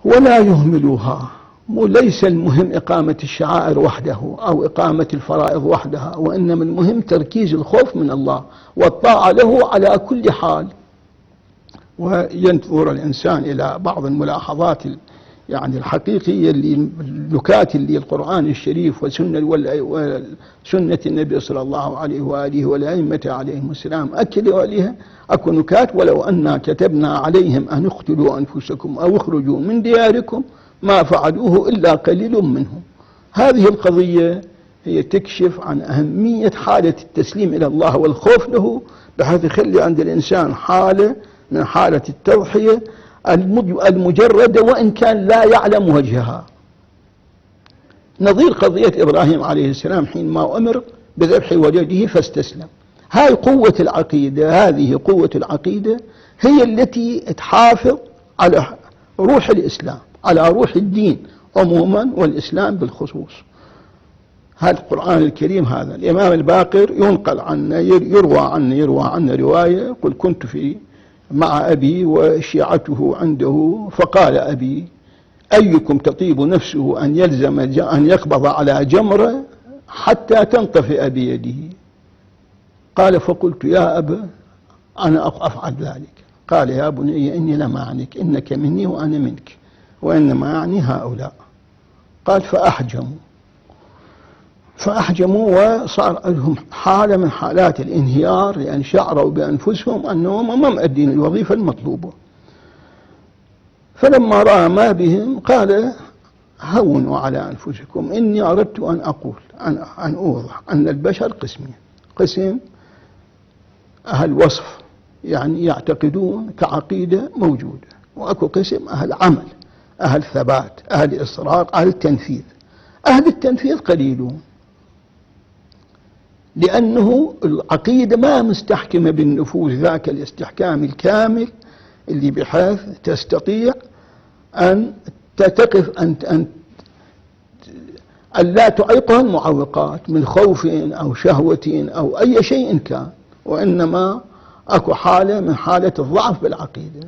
ولا يهملوها. وليس المهم إقامة الشعائر وحده أو إقامة الفرائض وحدها، وإنما المهم تركيز الخوف من الله والطاعة له على كل حال. وينظر الإنسان إلى بعض الملاحظات يعني الحقيقية اللكات اللي القرآن الشريف وسنة النبي صلى الله عليه وآله والأئمة عليهم السلام أكدوا عليها. أكو نكات: ولو أنا كتبنا عليهم أن اقتلوا أنفسكم أو اخرجوا من دياركم ما فعلوه إلا قليل منهم. هذه القضية هي تكشف عن أهمية حالة التسليم إلى الله والخوف له، بحيث يخلي عند الإنسان حالة من حالة التضحية المجردة وإن كان لا يعلم وجهها. نظير قضية إبراهيم عليه السلام حينما أمر بذبح ولده فاستسلم. هاي قوة العقيدة، هذه قوة العقيدة هي التي تحافظ على روح الإسلام، على روح الدين عموما والإسلام بالخصوص. هذا القرآن الكريم، هذا الإمام الباقر ينقل عنه، يروى عنه رواية: يقول: كنت مع أبي وشيعته عنده، فقال أبي: أيكم تطيب نفسه أن يلزم أن يقبض على جمرة حتى تنطفئ بيده؟ قال: فقلت: يا أبا أنا أفعل ذلك. قال: يا بني إني لم أعنك، إنك مني وأنا منك، وإنما أعني هؤلاء. قال: فأحجموا وصار لهم حالة من حالات الانهيار، لأن شعروا بأنفسهم أنهم ما مؤدين الوظيفة المطلوبة. فلما رأى ما بهم قال: هونوا على أنفسكم، إني أردت أن أقول أن أوضح أن البشر قسمين: قسم أهل وصف يعني يعتقدون كعقيدة موجودة، وأكو قسم أهل عمل، أهل ثبات، أهل إصرار، أهل التنفيذ. أهل التنفيذ قليلون، لأنه العقيدة ما مستحكمة بالنفوس ذاك الاستحكام الكامل اللي بحيث تستطيع أن تقف أن لا تعيقها المعوقات من خوف أو شهوة أو أي شيء كان، وإنما أكو حالة من حالة الضعف بالعقيدة.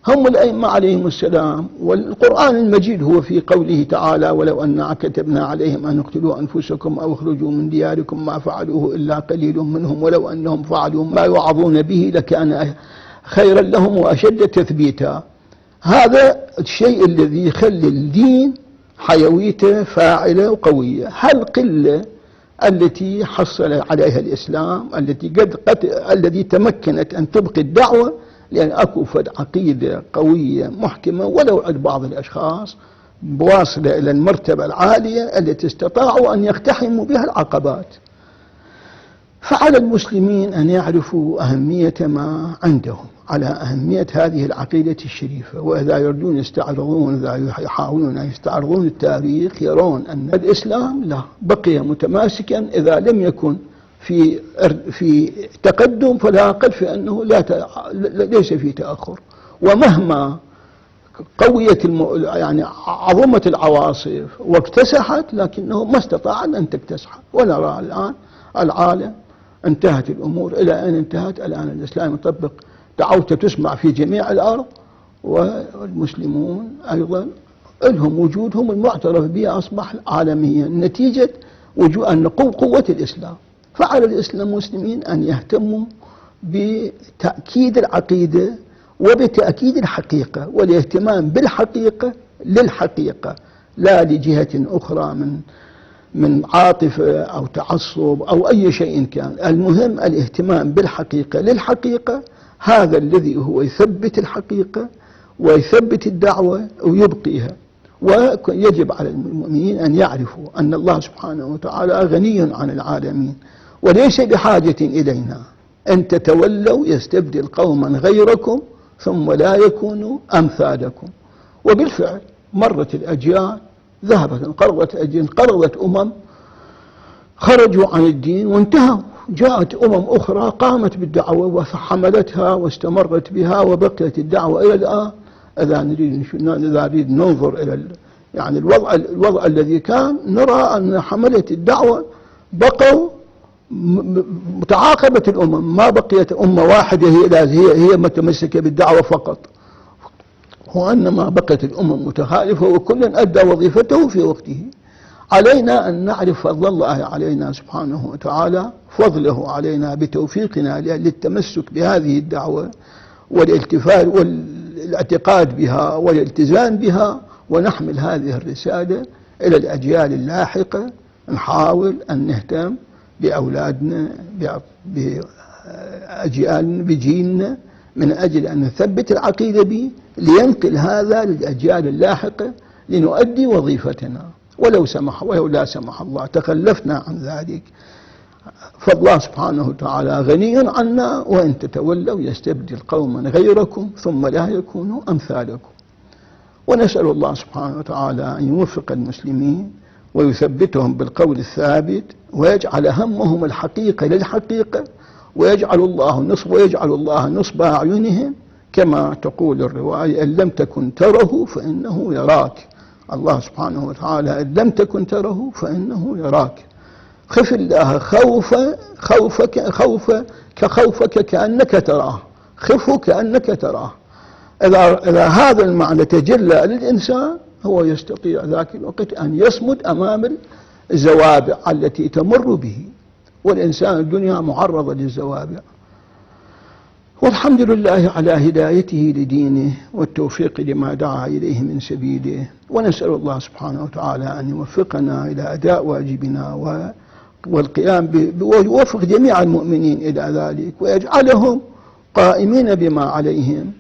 هم الأئمة عليهم السلام، والقرآن المجيد هو في قوله تعالى: ولو أنا كتبنا عليهم أن اقتلوا أنفسكم أو اخرجوا من دياركم ما فعلوه إلا قليل منهم ولو أنهم فعلوا ما يوعظون به لكان خيرا لهم وأشد تثبيتا. هذا الشيء الذي يخلي الدين حيويته فاعلة وقوية. هالقلة التي حصل عليها الإسلام، التي تمكنت أن تبقي الدعوة، لأن أكو فد عقيدة قوية محكمة ولو عند بعض الأشخاص واصلة إلى المرتبة العالية التي استطاعوا أن يقتحموا بها العقبات. فعلى المسلمين أن يعرفوا أهمية ما عندهم، على أهمية هذه العقيدة الشريفة. وإذا يردون يستعرضون، إذا يحاولون أن يستعرضون التاريخ، يرون أن الإسلام لا بقي متماسكا، إذا لم يكن في تقدم فلا أقل في أنه ليس في تأخر. ومهما قويت يعني عظمت العواصف واكتسحت، لكنه ما استطاعت أن تكتسح. ونرى الآن العالم انتهت الأمور إلى أن انتهت. الآن الإسلام يطبق دعوته تسمع في جميع الأرض، والمسلمون أيضا لهم وجودهم المعترف به أصبح عالميا نتيجة أن قوة الإسلام. فعلى الإسلام المسلمين أن يهتموا بتأكيد العقيدة وبتأكيد الحقيقة، والاهتمام بالحقيقة للحقيقة لا لجهة أخرى من عاطفة أو تعصب أو أي شيء كان. المهم الاهتمام بالحقيقة للحقيقة، هذا الذي هو يثبت الحقيقة ويثبت الدعوة ويبقيها. ويجب على المؤمنين أن يعرفوا أن الله سبحانه وتعالى غني عن العالمين وليس بحاجة إلينا. أن تتولوا يستبدل قوما غيركم ثم لا يكونوا أمثالكم. وبالفعل مرت الأجيال، ذهبت انقرضت أمم خرجوا عن الدين وانتهوا. جاءت أمم أخرى قامت بالدعوة وحملتها واستمرت بها وبقيت الدعوة إلى الآن. إذا نريد ننظر إلى يعني الوضع الذي كان، نرى أن حملة الدعوة بقوا متعاقبة الأمم، ما بقيت أمة واحدة هي متمسكة بالدعوة فقط. وإنما بقت الأمم متخالفة وكل أدى وظيفته في وقته. علينا أن نعرف فضل الله علينا سبحانه وتعالى، فضله علينا بتوفيقنا للتمسك بهذه الدعوة والالتفات والاعتقاد بها والالتزام بها، ونحمل هذه الرسالة إلى الأجيال اللاحقة. نحاول أن نهتم بأولادنا بأجيالنا بجيلنا من أجل أن نثبت العقيدة به لينقل هذا للأجيال اللاحقة لنؤدي وظيفتنا. ولو لا سمح الله تخلفنا عن ذلك فالله سبحانه وتعالى غني عنا، وإن تتولوا يستبدل قوما غيركم ثم لا يكونوا أمثالكم. ونسأل الله سبحانه وتعالى أن يوفق المسلمين ويثبتهم بالقول الثابت، ويجعل همهم الحقيقة للحقيقة، ويجعل الله نصب أعينهم، كما تقول الرواية: إن لم تكن تره فإنه يراك. الله سبحانه وتعالى إن لم تكن تره فإنه يراك. خف الله خوفك كأنك تراه، خفه كأنك تراه. إذا هذا المعنى تجلى للإنسان هو يستطيع ذاك الوقت أن يصمد أمام الزوابع التي تمر به، والإنسان الدنيا معرضة للزوابع. والحمد لله على هدايته لدينه والتوفيق لما دعا إليه من سبيله. ونسأل الله سبحانه وتعالى أن يوفقنا إلى أداء واجبنا والقيام ويوفق جميع المؤمنين إلى ذلك، ويجعلهم قائمين بما عليهم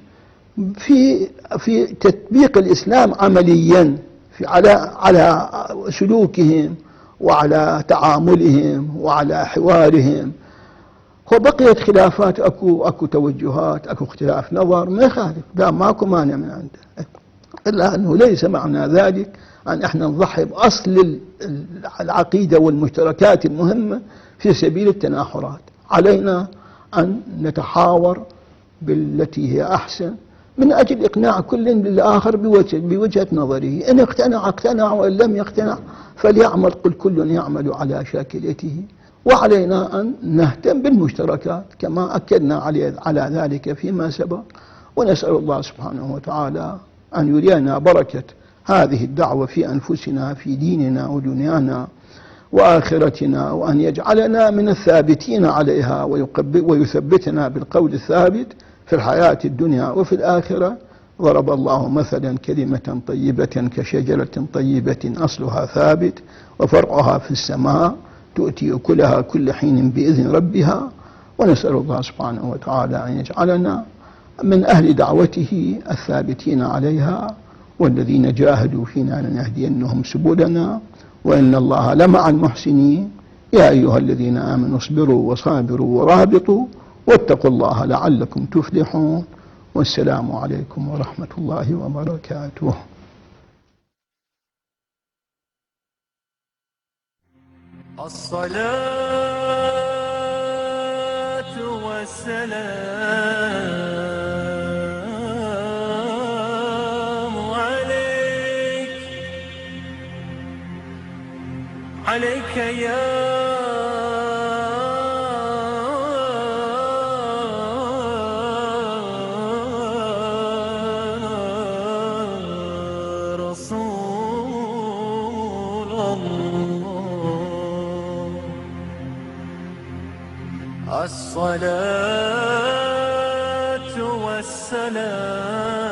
في تطبيق الإسلام عمليا على سلوكهم وعلى تعاملهم وعلى حوارهم. وبقيت خلافات، اكو توجهات، اكو اختلاف نظر، ما يخالف، لا ماكو مانع من عنده، الا انه ليس معنى ذلك ان احنا نضحي باصل العقيده والمشتركات المهمه في سبيل التناحرات. علينا ان نتحاور بالتي هي احسن من اجل اقناع كل للاخر بوجهه نظره. ان اقتنع وان لم يقتنع فليعمل، قل كل يعمل على شاكلته. وعلينا أن نهتم بالمشتركات كما أكدنا على ذلك فيما سبق. ونسأل الله سبحانه وتعالى أن يرينا بركة هذه الدعوة في أنفسنا، في ديننا ودنيانا وآخرتنا، وأن يجعلنا من الثابتين عليها ويثبتنا بالقول الثابت في الحياة الدنيا وفي الآخرة. ضرب الله مثلا كلمة طيبة كشجرة طيبة أصلها ثابت وفرعها في السماء تؤتي أكلها كل حين بإذن ربها. ونسأل الله سبحانه وتعالى أن يجعلنا من أهل دعوته الثابتين عليها، والذين جاهدوا فينا لنهدينهم سبلنا، وإن الله لمع المحسنين. يا أيها الذين آمنوا اصبروا وصابروا ورابطوا واتقوا الله لعلكم تفلحون. والسلام عليكم ورحمة الله وبركاته. الصلاة والسلام عليك يا رسول الله. الصلاة والسلام